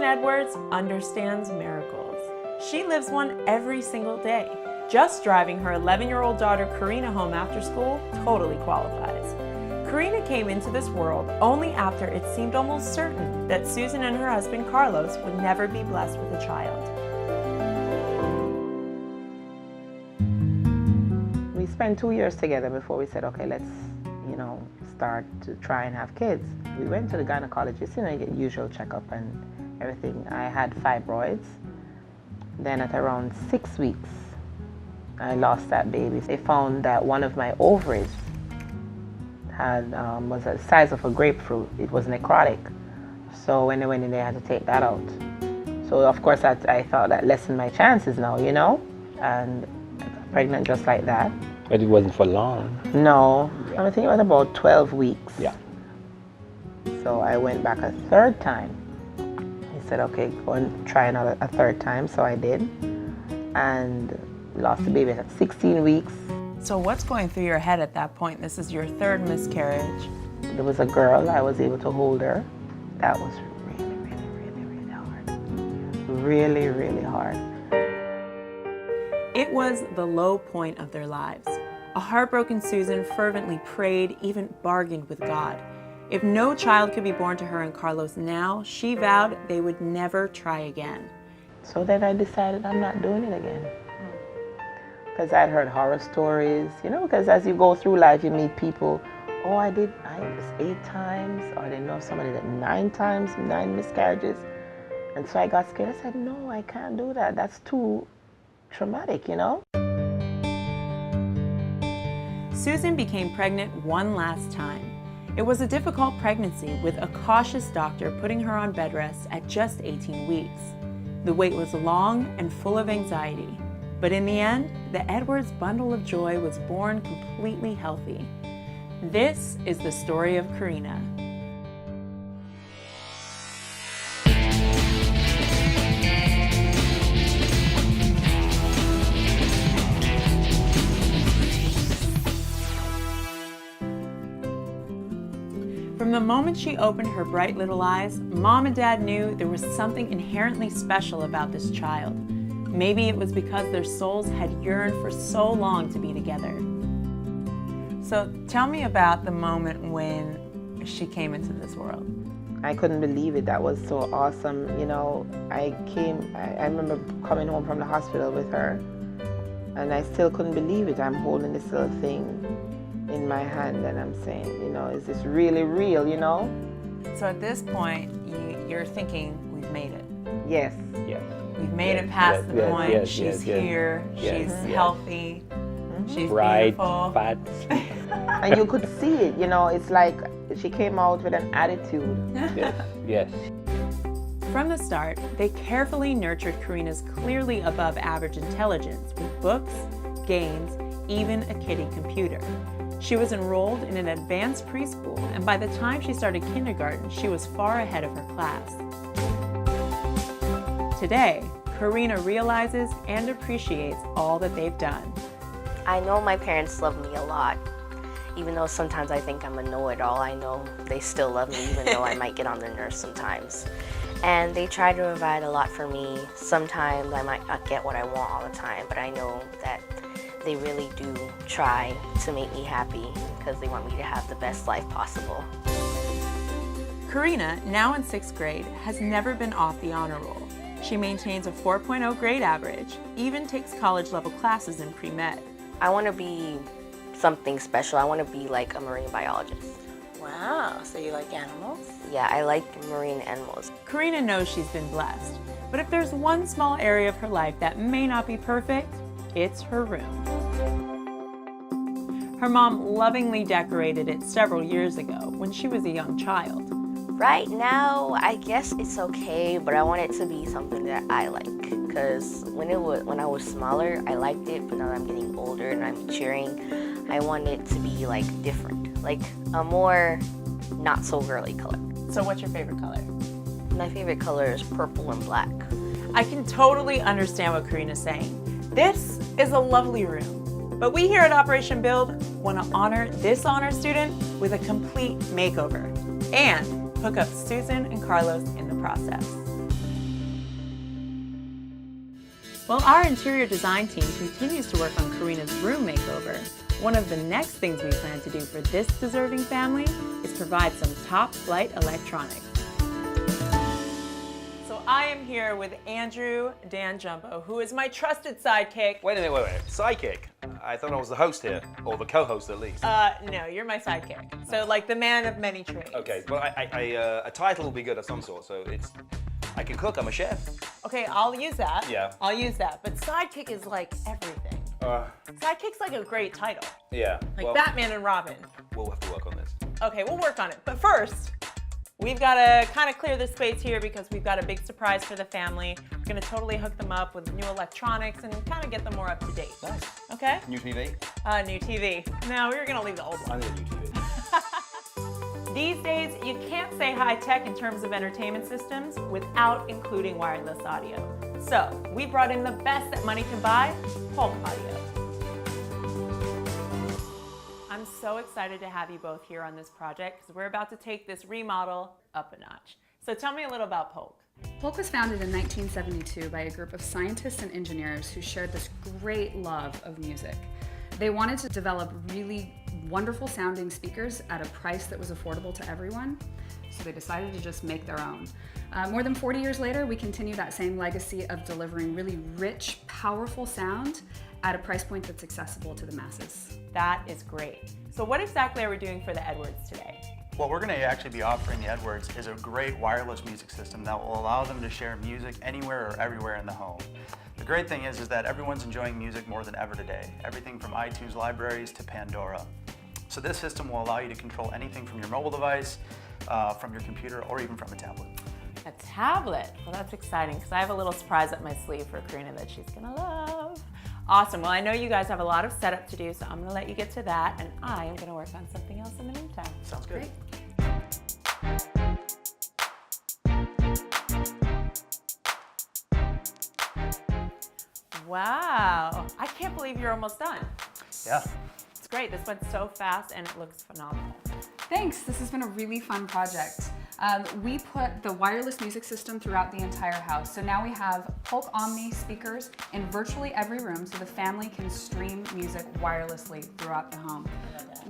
Susan Edwards understands miracles. She lives one every single day. Just driving her 11-year-old daughter Carina home after school totally qualifies. Carina came into this world only after it seemed almost certain that Susan and her husband Carlos would never be blessed with a child. We spent 2 years together before we said, okay, let's, start to try and have kids. We went to the gynecologist, get usual checkup and everything. I had fibroids. Then at around 6 weeks, I lost that baby. They found that one of my ovaries was the size of a grapefruit. It was necrotic. So when they went in, they had to take that out. So of course I thought that lessened my chances now, and I got pregnant just like that. But it wasn't for long. No, I think it was about 12 weeks. Yeah. So I went back a third time. He said, okay, go and try another a third time. So I did, and lost the baby at 16 weeks. So what's going through your head at that point? This is your third miscarriage. There was a girl, I was able to hold her. That was really, really, really, really hard. Really, really hard. It was the low point of their lives. A heartbroken Susan fervently prayed, even bargained with God. If no child could be born to her and Carlos now, she vowed they would never try again. So then I decided I'm not doing it again. Because I'd heard horror stories, because as you go through life, you meet people, I was 8 times, or they know somebody that 9 times, 9 miscarriages. And so I got scared. I said, no, I can't do that. That's too traumatic, Susan became pregnant one last time. It was a difficult pregnancy with a cautious doctor putting her on bed rest at just 18 weeks. The wait was long and full of anxiety. But in the end, the Edwards bundle of joy was born completely healthy. This is the story of Carina. From the moment she opened her bright little eyes, Mom and Dad knew there was something inherently special about this child. Maybe it was because their souls had yearned for so long to be together. So tell me about the moment when she came into this world. I couldn't believe it. That was so awesome. I remember coming home from the hospital with her, and I still couldn't believe it. I'm holding this little thing in my hand and I'm saying, is this really real, So at this point, you're thinking, we've made it. Yes. Yes. We've made it past the point. She's here. She's healthy. She's bright, beautiful. fat. And you could see it, it's like she came out with an attitude. Yes. From the start, they carefully nurtured Carina's clearly above average intelligence with books, games, even a kiddie computer. She was enrolled in an advanced preschool, and by the time she started kindergarten, she was far ahead of her class. Today, Carina realizes and appreciates all that they've done. I know my parents love me a lot. Even though sometimes I think I'm a know-it-all, I know they still love me, even though I might get on their nerves sometimes. And they try to provide a lot for me. Sometimes I might not get what I want all the time, but I know that they really do try to make me happy because they want me to have the best life possible. Carina, now in 6th grade, has never been off the honor roll. She maintains a 4.0 grade average, even takes college-level classes in pre-med. I want to be something special. I want to be like a marine biologist. Wow, so you like animals? Yeah, I like marine animals. Carina knows she's been blessed, but if there's one small area of her life that may not be perfect, it's her room. Her mom lovingly decorated it several years ago when she was a young child. Right now, I guess it's okay, but I want it to be something that I like. Because when I was smaller, I liked it, but now that I'm getting older and I'm maturing, I want it to be like different, like a more not so girly color. So what's your favorite color? My favorite color is purple and black. I can totally understand what Carina's saying. This is a lovely room, but we here at Operation Build want to honor this honor student with a complete makeover and hook up Susan and Carlos in the process. Well, our interior design team continues to work on Carina's room makeover. One of the next things we plan to do for this deserving family is provide some top-flight electronics. So I am here with Andrew Dan Jumbo, who is my trusted sidekick. Wait a minute, wait. Sidekick? I thought I was the host here, or the co-host at least. No, you're my sidekick. So like the man of many trades. Okay, well, a title will be good of some sort, so I can cook, I'm a chef. Okay, I'll use that. Yeah. I'll use that. But sidekick is like everything. Sidekick's like a great title. Yeah. Like well, Batman and Robin. We'll have to work on this. Okay, we'll work on it. But first, we've got to kind of clear the space here because we've got a big surprise for the family. We're going to totally hook them up with new electronics and kind of get them more up to date. Nice. Okay? New TV? New TV. No, we were going to leave the old I one. need a new TV. These days, you can't say high tech in terms of entertainment systems without including wireless audio. So, we brought in the best that money can buy, Polk Audio. I'm so excited to have you both here on this project because we're about to take this remodel up a notch. So tell me a little about Polk. Polk was founded in 1972 by a group of scientists and engineers who shared this great love of music. They wanted to develop really wonderful sounding speakers at a price that was affordable to everyone, so they decided to just make their own. More than 40 years later, we continue that same legacy of delivering really rich, powerful sound at a price point that's accessible to the masses. That is great. So what exactly are we doing for the Edwards today? What we're going to actually be offering the Edwards is a great wireless music system that will allow them to share music anywhere or everywhere in the home. The great thing is that everyone's enjoying music more than ever today, everything from iTunes libraries to Pandora. So this system will allow you to control anything from your mobile device, from your computer, or even from a tablet. A tablet. Well, that's exciting because I have a little surprise up my sleeve for Carina that she's gonna love. Awesome. Well, I know you guys have a lot of setup to do, so I'm gonna let you get to that, and I am gonna work on something else in the meantime. Sounds good. Wow. I can't believe you're almost done. Yeah. It's great. This went so fast and it looks phenomenal. Thanks, this has been a really fun project. We put the wireless music system throughout the entire house. So now we have Polk Omni speakers in virtually every room so the family can stream music wirelessly throughout the home.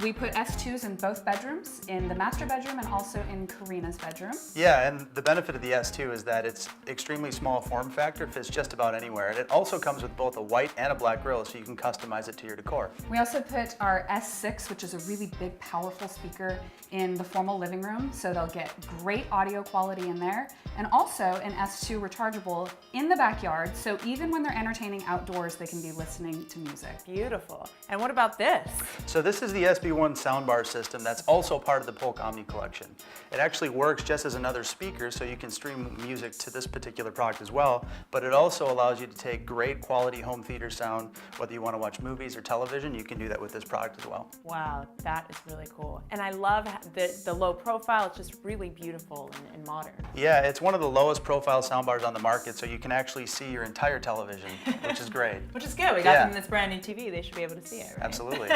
We put S2s in both bedrooms, in the master bedroom and also in Carina's bedroom. Yeah, and the benefit of the S2 is that it's extremely small form factor, fits just about anywhere. And it also comes with both a white and a black grill, so you can customize it to your decor. We also put our S6, which is a really big, powerful speaker, in the formal living room, so they'll get great audio quality in there. And also an S2 rechargeable in the backyard, so even when they're entertaining outdoors, they can be listening to music. Beautiful. And what about this? So this is the SB1 soundbar system that's also part of the Polk Omni collection. It actually works just as another speaker, so you can stream music to this particular product as well, but it also allows you to take great quality home theater sound. Whether you want to watch movies or television, you can do that with this product as well. Wow, that is really cool. And I love the low profile. It's just really beautiful and modern. Yeah, it's one of the lowest profile soundbars on the market, so you can actually see your entire television, which is great. Which is good. We got them in this brand new TV. They should be able to see it, right? Absolutely.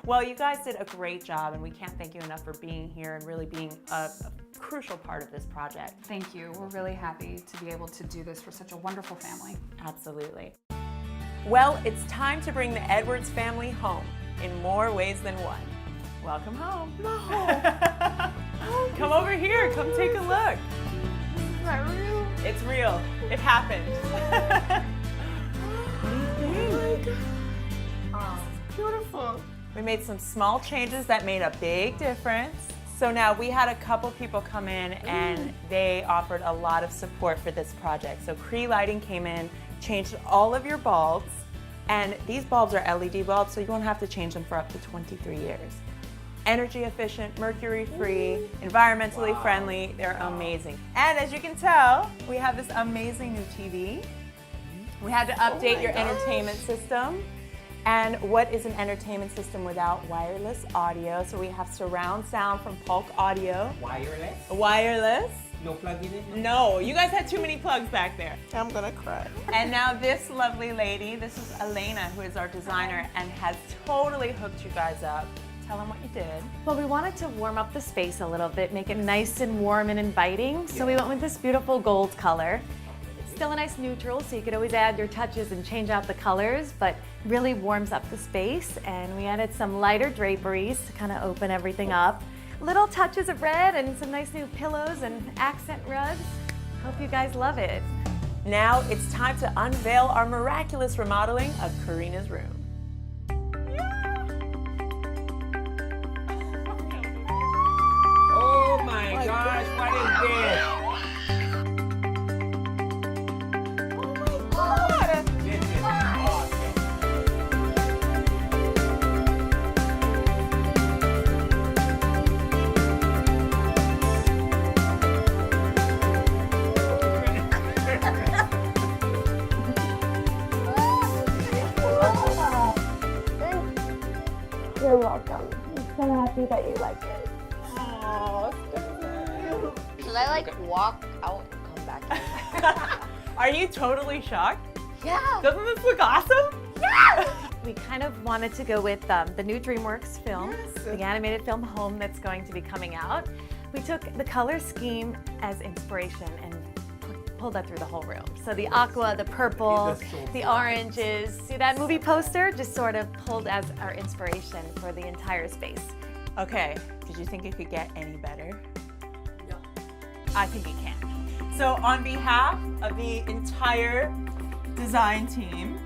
Well, you guys did a great job, and we can't thank you enough for being here and really being a crucial part of this project. Thank you. We're really happy to be able to do this for such a wonderful family. Absolutely. Well, it's time to bring the Edwards family home in more ways than one. Welcome home. Come over here. Come take a look. Is that real? It's real. It happened. Oh, beautiful. We made some small changes that made a big difference. So now we had a couple people come in and they offered a lot of support for this project. So Cree Lighting came in, changed all of your bulbs, and these bulbs are LED bulbs, so you won't have to change them for up to 23 years. Energy efficient, mercury free, environmentally friendly, they're amazing. And as you can tell, we have this amazing new TV. We had to update your entertainment system. And what is an entertainment system without wireless audio? So we have surround sound from Polk Audio. Wireless? Wireless. No plug in it? No, you guys had too many plugs back there. I'm gonna cry. And now this lovely lady, this is Elena, who is our designer and has totally hooked you guys up. Tell them what you did. Well, we wanted to warm up the space a little bit, make it nice and warm and inviting. So we went with this beautiful gold color. It's still a nice neutral, so you could always add your touches and change out the colors, but really warms up the space. And we added some lighter draperies to kind of open everything up. Little touches of red and some nice new pillows and accent rugs. Hope you guys love it. Now it's time to unveil our miraculous remodeling of Carina's room. Oh my gosh, what is this? This is awesome. You're welcome. I'm so happy that you like it. Should I like walk out and come back in? Are you totally shocked? Yeah. Doesn't this look awesome? We kind of wanted to go with the new DreamWorks film, the animated film Home that's going to be coming out. We took the color scheme as inspiration and pulled that through the whole room. So the aqua, the purple, the oranges. See that movie poster? Just sort of pulled as our inspiration for the entire space. Okay, did you think it could get any better? No. I think it can. So on behalf of the entire design team,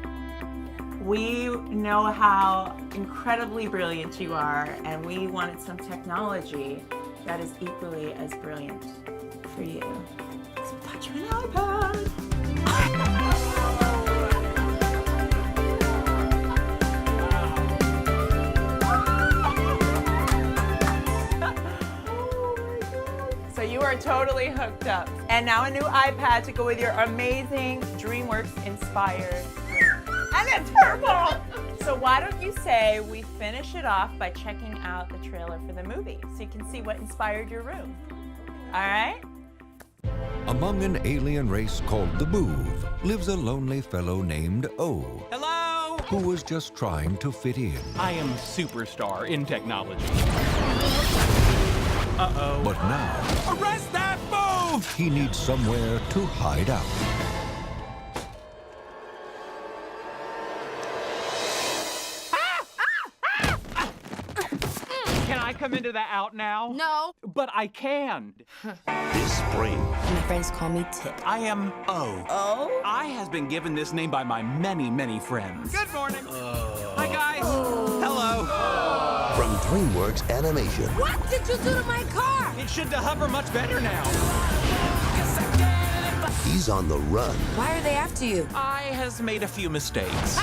we know how incredibly brilliant you are, and we wanted some technology that is equally as brilliant for you. So touch your iPad. So you are totally hooked up. And now a new iPad to go with your amazing DreamWorks inspired room. And it's purple! So why don't you say we finish it off by checking out the trailer for the movie so you can see what inspired your room. All right? Among an alien race called the Move lives a lonely fellow named O, Hello! who was just trying to fit in. I am superstar in technology. Uh-oh. But now, Arrest that move! he needs somewhere to hide out. Can I come into the out now? No. But I can. This spring, My friends call me Tip. I am O. Oh? I has been given this name by my many, many friends. Good morning. Hi, guys. Hello. from DreamWorks Animation. What did you do to my car? It should hover much better now. He's on the run. Why are they after you? I has made a few mistakes.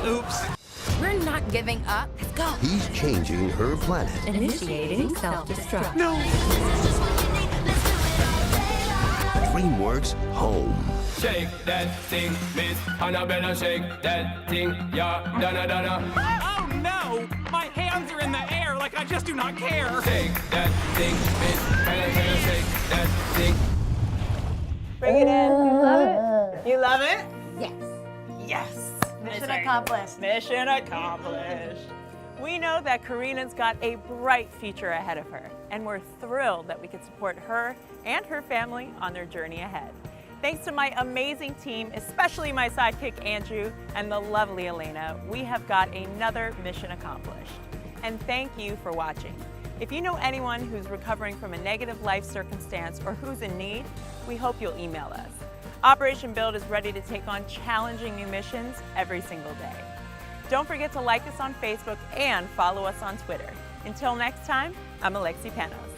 Oops. We're not giving up. Let's go. He's changing her planet. Initiating self-destruct. No. DreamWorks Home. Shake that thing, Miss Annabella, shake that thing, yeah, Donna, Donna. Oh no! My hands are in the air like I just do not care. Shake that thing, Miss Annabella, shake that thing. Bring it in. You love it? You love it? Yes. Yes. Mission accomplished. Mission accomplished. We know that Carina's got a bright future ahead of her, and we're thrilled that we could support her and her family on their journey ahead. Thanks to my amazing team, especially my sidekick Andrew and the lovely Elena, we have got another mission accomplished. And thank you for watching. If you know anyone who's recovering from a negative life circumstance or who's in need, we hope you'll email us. Operation Build is ready to take on challenging new missions every single day. Don't forget to like us on Facebook and follow us on Twitter. Until next time, I'm Alexi Panos.